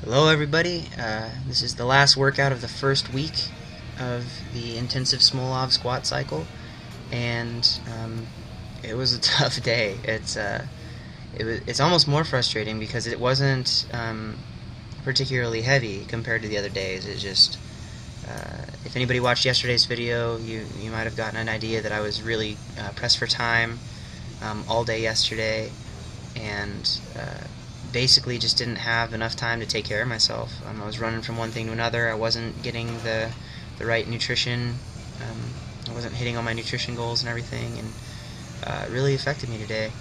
Hello everybody, this is the last workout of the first week of the intensive Smolov squat cycle, and it was a tough day. It's almost more frustrating because it wasn't particularly heavy compared to the other days. It just, if anybody watched yesterday's video, you might have gotten an idea that I was really pressed for time all day yesterday, and basically just didn't have enough time to take care of myself. I was running from one thing to another. I wasn't getting the right nutrition. I wasn't hitting all my nutrition goals and everything, and it really affected me today.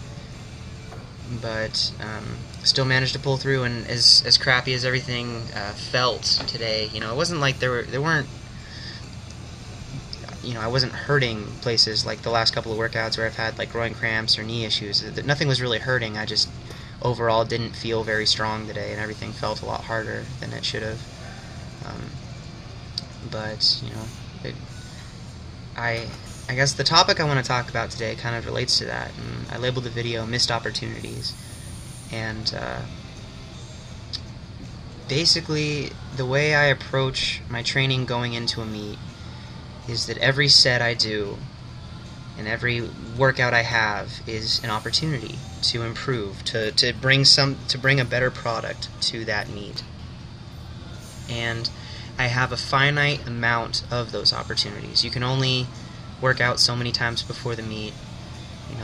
But still managed to pull through, and as crappy as everything felt today, it wasn't like there weren't, I wasn't hurting places like the last couple of workouts where I've had like groin cramps or knee issues. Nothing was really hurting. I just overall didn't feel very strong today, and everything felt a lot harder than it should have. But I guess the topic I want to talk about today kind of relates to that, and I labeled the video "Missed Opportunities." And basically, the way I approach my training going into a meet is that every set I do and every workout I have is an opportunity to improve, to bring a better product to that meet. And I have a finite amount of those opportunities. You can only work out so many times before the meet.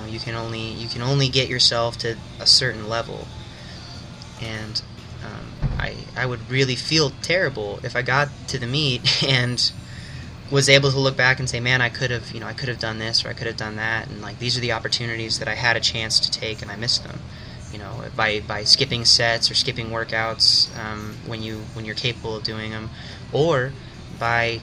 You can only get yourself to a certain level. And I would really feel terrible if I got to the meet and was able to look back and say, man, I could have done this, or I could have done that, and like these are the opportunities that I had a chance to take and I missed them. By skipping sets or skipping workouts when you're capable of doing them, or by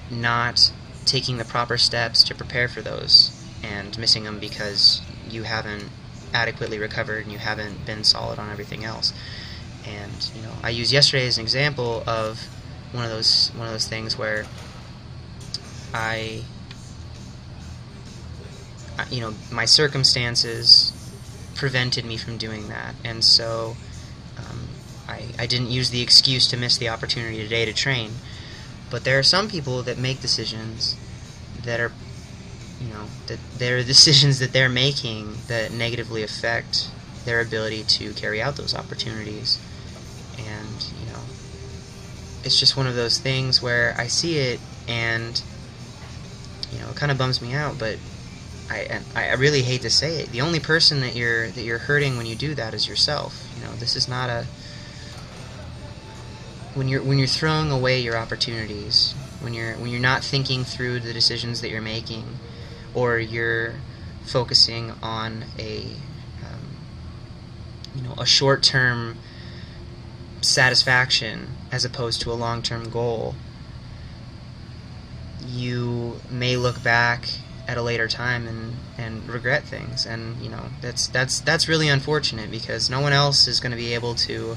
not taking the proper steps to prepare for those and missing them because you haven't adequately recovered and you haven't been solid on everything else. And I use yesterday as an example of one of those things where my circumstances prevented me from doing that, and so I didn't use the excuse to miss the opportunity today to train. But there are some people that make decisions that are, that they're decisions that they're making that negatively affect their ability to carry out those opportunities. And it's just one of those things where I see it and it kind of bums me out, but I really hate to say it. The only person that you're hurting when you do that is yourself. This is not a when you're throwing away your opportunities, when you're not thinking through the decisions that you're making, or you're focusing on a short-term satisfaction as opposed to a long-term goal. You may look back at a later time and regret things, and that's really unfortunate, because no one else is going to be able to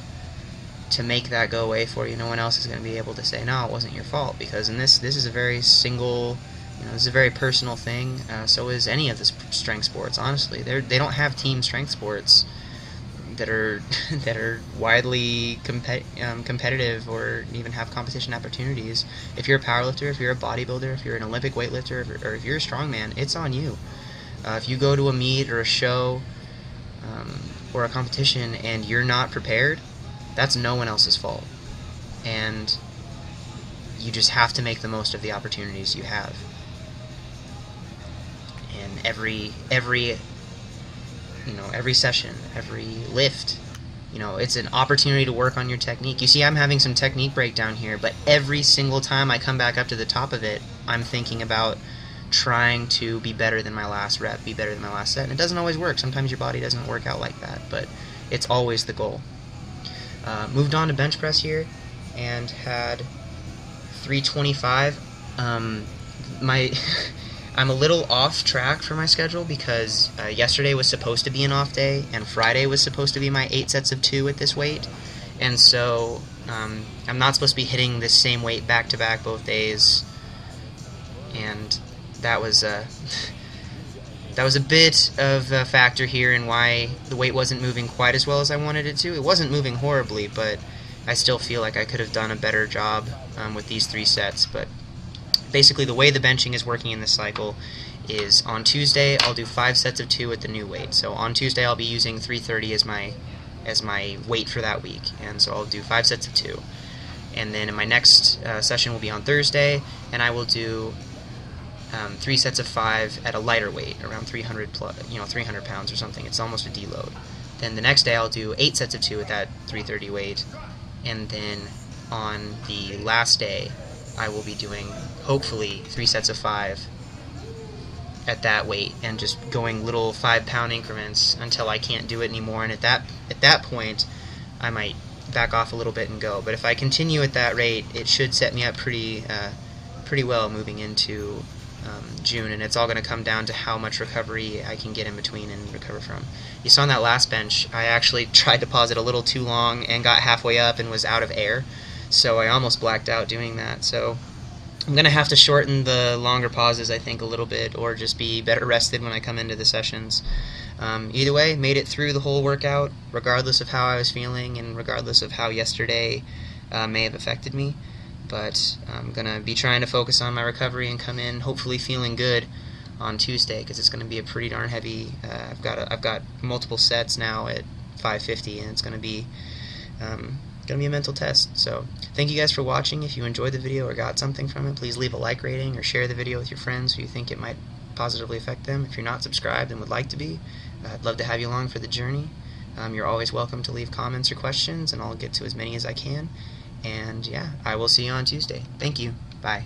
make that go away for you. No one else is going to be able to say, no, it wasn't your fault, because this is a very single, this is a very personal thing. So is any of the strength sports. Honestly, they don't have team strength sports that are widely competitive, or even have competition opportunities. If you're a powerlifter, if you're a bodybuilder, if you're an Olympic weightlifter, or if you're a strongman, it's on you. If you go to a meet or a show or a competition and you're not prepared, that's no one else's fault. And you just have to make the most of the opportunities you have. And every session, every lift, it's an opportunity to work on your technique. You see, I'm having some technique breakdown here, but every single time I come back up to the top of it, I'm thinking about trying to be better than my last rep, be better than my last set. And it doesn't always work. Sometimes your body doesn't work out like that, but it's always the goal. Moved on to bench press here, and had 325. I'm a little off track for my schedule, because yesterday was supposed to be an off day, and Friday was supposed to be my 8 sets of 2 at this weight, and so I'm not supposed to be hitting this same weight back to back both days, and that was that was a bit of a factor here in why the weight wasn't moving quite as well as I wanted it to. It wasn't moving horribly, but I still feel like I could have done a better job with these 3 sets, but basically the way the benching is working in this cycle is on Tuesday I'll do 5 sets of 2 at the new weight. So on Tuesday I'll be using 330 as my weight for that week, and so I'll do 5 sets of 2. And then in my next session will be on Thursday, and I will do 3 sets of 5 at a lighter weight, around 300 pounds or something. It's almost a deload. Then the next day I'll do 8 sets of 2 at that 330 weight, and then on the last day I will be doing, hopefully, 3 sets of 5 at that weight, and just going little 5-pound increments until I can't do it anymore. And at that point I might back off a little bit and go. But if I continue at that rate, it should set me up pretty well moving into June, and it's all going to come down to how much recovery I can get in between and recover from. You saw on that last bench, I actually tried to pause it a little too long and got halfway up and was out of air, so I almost blacked out doing that. So I'm going to have to shorten the longer pauses, I think, a little bit, or just be better rested when I come into the sessions. Either way, made it through the whole workout, regardless of how I was feeling and regardless of how yesterday may have affected me. But I'm going to be trying to focus on my recovery and come in hopefully feeling good on Tuesday, because it's going to be a pretty darn heavy. I've got multiple sets now at 550, and it's going to be a mental test. So thank you guys for watching. If you enjoyed the video or got something from it, please leave a like rating or share the video with your friends who you think it might positively affect them. If you're not subscribed and would like to be, I'd love to have you along for the journey. You're always welcome to leave comments or questions, and I'll get to as many as I can. And yeah, I will see you on Tuesday. Thank you. Bye.